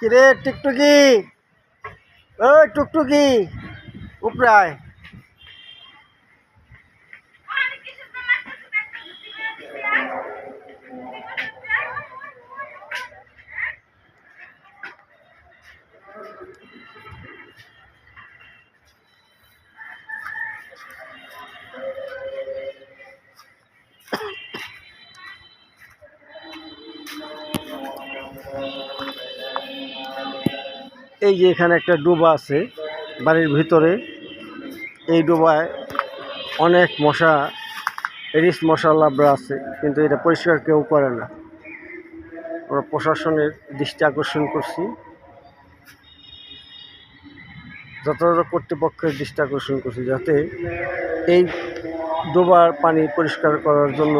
কিরে টুকটুকি, ও টুকটুকি, উপরায়। এই যে এখানে একটা ডোবা আছে বাড়ির ভিতরে। এই ডোবায় অনেক মশা, এরিস মশা লাবড়া আছে, কিন্তু এটা পরিষ্কার কেউ করে না। আমরা প্রশাসনের দৃষ্টি আকর্ষণ করছি, যথাযথ কর্তৃপক্ষের দৃষ্টি আকর্ষণ করছি, যাতে এই ডোবার পানি পরিষ্কার করার জন্য